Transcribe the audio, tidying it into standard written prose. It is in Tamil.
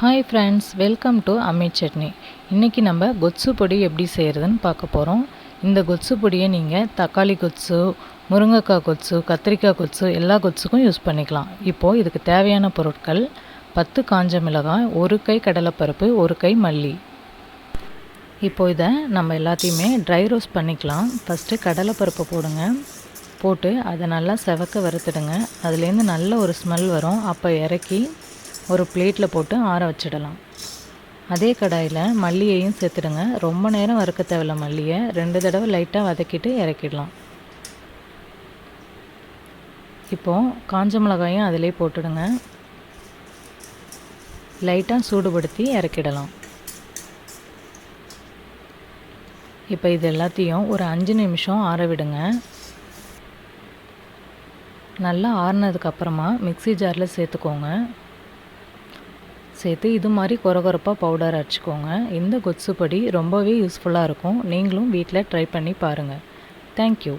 ஹாய் ஃப்ரெண்ட்ஸ், வெல்கம் டு அம்மி சட்னி. இன்றைக்கி நம்ம கொத்சு பொடி எப்படி செய்கிறதுன்னு பார்க்க போகிறோம். இந்த கொத்சு பொடியை நீங்கள் தக்காளி கொத்சு, முருங்கைக்காய் கொத்சு, கத்திரிக்காய் கொத்சு எல்லா கொத்சுக்கும் யூஸ் பண்ணிக்கலாம். இப்போது இதுக்கு தேவையான பொருட்கள் 10 காஞ்ச மிளகாய், 1 கை கடலைப்பருப்பு, 1 கை மல்லி. இப்போது இதை நம்ம எல்லாத்தையுமே ட்ரை ரோஸ்ட் பண்ணிக்கலாம். ஃபஸ்ட்டு கடலைப்பருப்பை போடுங்க. போட்டு அதை நல்லா செவக்க வறுத்துடுங்க. அதுலேருந்து நல்ல ஒரு ஸ்மெல் வரும். அப்போ இறக்கி ஒரு பிளேட்டில் போட்டு ஆற வச்சிடலாம். அதே கடாயில் மல்லியையும் சேர்த்துடுங்க. ரொம்ப நேரம் வறுக்க தேவையில்ல. மல்லியை 2 தடவை லைட்டாக வதக்கிட்டு இறக்கிடலாம். இப்போது காஞ்ச மிளகாயும் அதிலே போட்டுடுங்க. லைட்டாக சூடுபடுத்தி இறக்கிடலாம். இப்போ இது எல்லாத்தையும் ஒரு 5 நிமிஷம் ஆற விடுங்க. நல்லா ஆறினதுக்கப்புறமா மிக்ஸி ஜாரில் சேர்த்துக்கோங்க. சேர்த்து இது மாதிரி கொரகொரப்பாக பவுடர் அரைச்சிக்கோங்க. இந்த கொத்சு பொடி ரொம்பவே யூஸ்ஃபுல்லாக இருக்கும். நீங்களும் வீட்டில் ட்ரை பண்ணி பாருங்கள். தேங்க்யூ.